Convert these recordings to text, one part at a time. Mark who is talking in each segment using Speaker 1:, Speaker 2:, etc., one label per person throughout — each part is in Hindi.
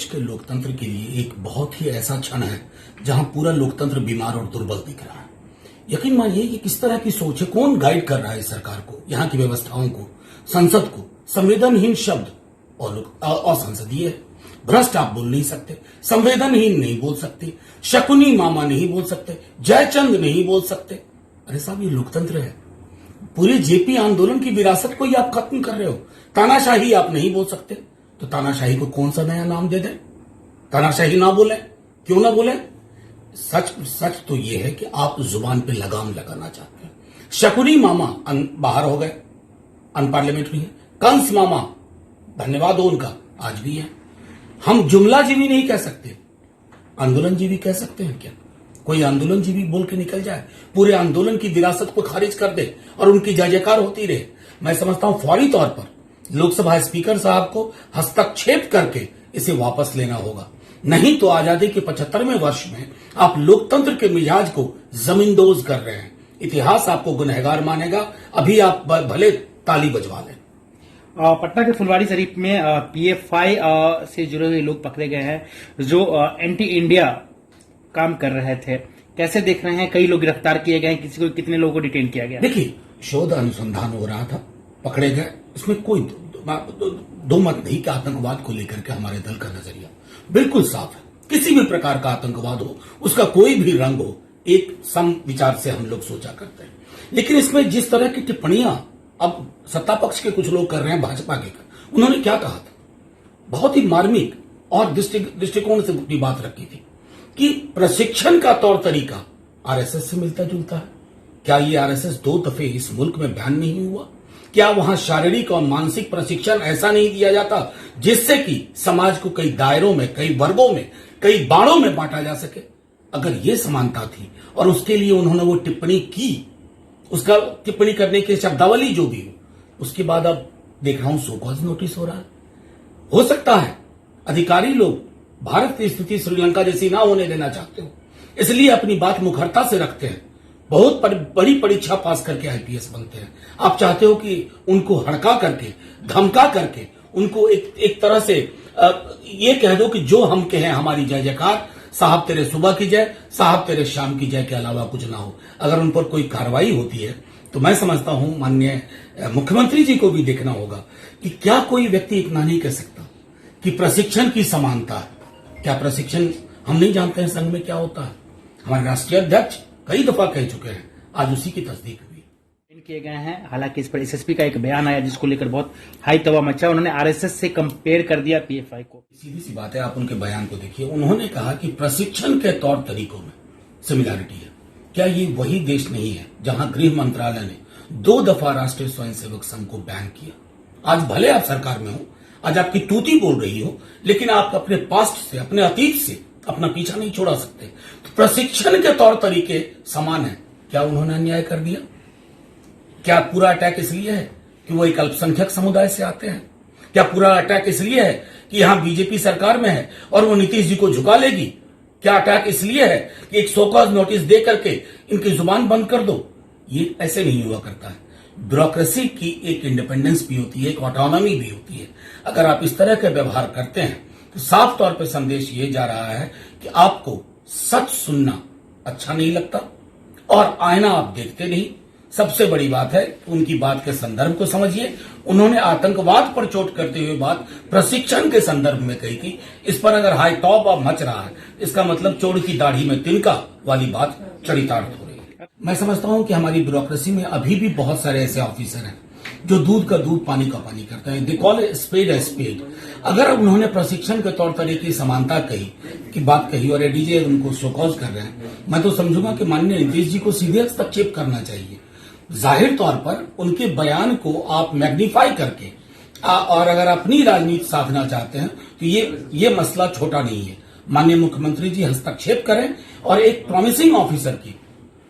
Speaker 1: देश के लोकतंत्र के लिए एक बहुत ही ऐसा क्षण है जहां पूरा लोकतंत्र बीमार और दुर्बल दिख रहा है। यकीन मानिए कि किस तरह की सोच है, कौन गाइड कर रहा है सरकार को, यहाँ की व्यवस्थाओं को, संसद को। संवेदनहीन शब्द और असंसदीय है। भ्रष्ट आप बोल नहीं सकते, संवेदनहीन नहीं बोल सकते, शकुनी मामा नहीं बोल सकते, जयचंद नहीं बोल सकते। अरे साहब, ये लोकतंत्र है। पूरे जेपी आंदोलन की विरासत को ही आप खत्म कर रहे हो। तानाशाही आप नहीं बोल सकते, तो तानाशाही को कौन सा नया नाम दे दें? तानाशाही ना बोले, क्यों ना बोले? सच तो यह है कि आप जुबान पे लगाम लगाना चाहते हैं। शकुनी मामा बाहर हो गए, अनपार्लियामेंट्री है। कंस मामा, धन्यवाद हो उनका, आज भी है। हम जुमला जीवी नहीं कह सकते, आंदोलन जीवी कह सकते हैं क्या? कोई आंदोलन जीवी बोल के निकल जाए, पूरे आंदोलन की विरासत को खारिज कर दे और उनकी जय जयकार होती रहे। मैं समझता हूं फौरी तौर पर लोकसभा स्पीकर साहब को हस्तक्षेप करके इसे वापस लेना होगा। नहीं तो आजादी के 75वें वर्ष में आप लोकतंत्र के मिजाज को जमींदोज कर रहे हैं। इतिहास आपको गुनहगार मानेगा। अभी आप भले ताली बजवा लें।
Speaker 2: पटना के फुलवारी शरीफ में पीएफआई से जुड़े हुए लोग पकड़े गए हैं जो एंटी इंडिया काम कर रहे थे। कैसे देख रहे हैं? कई लोग गिरफ्तार किए गए, कितने लोगों को डिटेन किया गया?
Speaker 1: देखिए, शोध अनुसंधान हो रहा था, पकड़े गए, इसमें कोई दो मत नहीं कि आतंकवाद को लेकर के हमारे दल का नजरिया बिल्कुल साफ है। किसी भी प्रकार का आतंकवाद हो, उसका कोई भी रंग हो, एक सम विचार से हम लोग सोचा करते हैं। लेकिन इसमें जिस तरह की टिप्पणियां अब सत्ता पक्ष के कुछ लोग कर रहे हैं, भाजपा के, उन्होंने क्या कहा था? बहुत ही मार्मिक और दृष्टिकोण से अपनी बात रखी थी कि प्रशिक्षण का तौर तरीका आरएसएस से मिलता जुलता है। क्या ये आरएसएस 2 दफे इस मुल्क में बैन नहीं हुआ? क्या वहां शारीरिक और मानसिक प्रशिक्षण ऐसा नहीं दिया जाता जिससे कि समाज को कई दायरों में, कई वर्गों में, कई बाड़ों में बांटा जा सके? अगर ये समानता थी और उसके लिए उन्होंने वो टिप्पणी की, उसका टिप्पणी करने की शब्दावली जो भी हो, उसके बाद अब देख रहा हूं सो कॉज नोटिस हो रहा है। हो सकता है अधिकारी लोग भारत की स्थिति श्रीलंका जैसी ना होने देना चाहते हो, इसलिए अपनी बात मुखरता से रखते हैं। बहुत बड़ी परीक्षा पास करके आईपीएस बनते हैं। आप चाहते हो कि उनको हड़का करके, धमका करके, उनको एक तरह से ये कह दो कि जो हम कहें हमारी जय जयकार, साहब तेरे सुबह की जय, साहब तेरे शाम की जय के अलावा कुछ ना हो। अगर उन पर कोई कार्रवाई होती है तो मैं समझता हूं माननीय मुख्यमंत्री जी को भी देखना होगा कि क्या कोई व्यक्ति इतना नहीं कह सकता कि प्रशिक्षण की समानता है। क्या प्रशिक्षण हम नहीं जानते हैं संघ में क्या होता है? हमारे राष्ट्रीय अध्यक्ष कई दफा कह चुके हैं, आज उसी की तस्दीक हुई।
Speaker 2: किए गए हैं। हालांकि इस पर एसएसपी का एक बयान आया जिसको लेकर बहुत हाई तवा मचा। उन्होंने आरएसएस से कंपेयर कर दिया पीएफआई को।
Speaker 1: सीधी सी बात है, आप उनके बयान को देखिए। उन्होंने कहा कि प्रशिक्षण के तौर तरीकों में सिमिलैरिटी है। क्या ये वही देश नहीं है जहां गृह मंत्रालय ने 2 दफा राष्ट्रीय स्वयंसेवक संघ को बैन किया? आज भले आप सरकार में हो, आज आपकी तूती बोल रही हो, लेकिन आप अपने पास्ट से, अपने अतीत से अपना पीछा नहीं छोड़ा सकते। तो प्रशिक्षण के तौर तरीके समान है। क्या उन्होंने अन्याय कर दिया? क्या पूरा अटैक इसलिए है कि वो एक अल्पसंख्यक समुदाय से आते हैं? क्या पूरा अटैक इसलिए है कि यहां बीजेपी सरकार में है और वो नीतीश जी को झुका लेगी? क्या अटैक इसलिए है कि एक सो कॉज नोटिस दे करके इनकी जुबान बंद कर दो? ये ऐसे नहीं हुआ करता है। ब्यूरोक्रेसी की एक इंडिपेंडेंस भी होती है, एक ऑटोनॉमी भी होती है। अगर आप इस तरह के व्यवहार करते हैं तो साफ तौर पर संदेश ये जा रहा है कि आपको सच सुनना अच्छा नहीं लगता और आईना आप देखते नहीं। सबसे बड़ी बात है कि उनकी बात के संदर्भ को समझिए। उन्होंने आतंकवाद पर चोट करते हुए बात प्रशिक्षण के संदर्भ में कही थी। इस पर अगर हाई टॉप अब मच रहा है, इसका मतलब चोर की दाढ़ी में तिनका वाली बात चरितार्थ हो रही है। मैं समझता हूं कि हमारी ब्यूरोक्रेसी में अभी भी बहुत सारे ऐसे ऑफिसर हैं जो दूध का दूध पानी का पानी करते हैं। They call a spade. अगर उन्होंने प्रशिक्षण के तौर तरीके की समानता की बात कही और एडीजे उनको शोकॉज कर रहे हैं, मैं तो समझूंगा कि माननीय नीतीश जी को सीधे हस्तक्षेप करना चाहिए। जाहिर तौर पर उनके बयान को आप मैग्नीफाई करके और अगर अपनी राजनीति साधना चाहते हैं तो ये मसला छोटा नहीं है। माननीय मुख्यमंत्री जी हस्तक्षेप करें और एक प्रॉमिसिंग ऑफिसर की,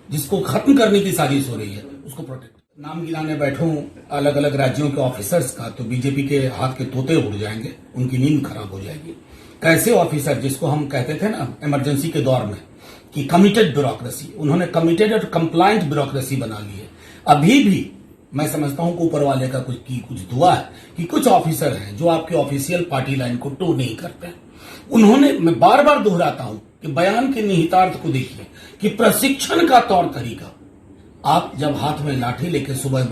Speaker 1: जिसको खत्म करने की साजिश हो रही है, उसको प्रोटेक्ट। नाम गिनाने बैठूं अलग अलग राज्यों के ऑफिसर्स का तो बीजेपी के हाथ के तोते उड़ जाएंगे, उनकी नींद खराब हो जाएगी। कैसे ऑफिसर, जिसको हम कहते थे ना इमरजेंसी के दौर में कि कमिटेड ब्यूरोक्रेसी, उन्होंने कमिटेड और कंप्लायंट ब्यूरोक्रेसी बना ली है। अभी भी मैं समझता हूं कि ऊपर वाले का कुछ दुआ है कि कुछ ऑफिसर हैं जो आपके ऑफिशियल पार्टी लाइन को टो नहीं करते हैं। उन्होंने, मैं बार बार दोहराता हूं कि बयान के निहितार्थ को देखिए कि प्रशिक्षण का तौर तरीका, आप जब हाथ में लाठी लेके सुबह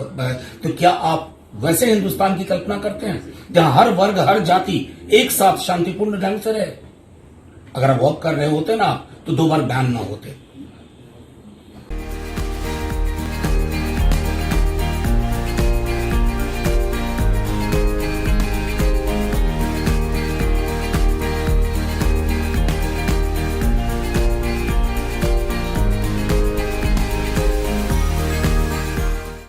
Speaker 1: तो क्या आप वैसे हिंदुस्तान की कल्पना करते हैं जहां हर वर्ग हर जाति एक साथ शांतिपूर्ण ढंग से रहे? अगर वॉक कर रहे होते ना तो 2 बार बैन ना होते।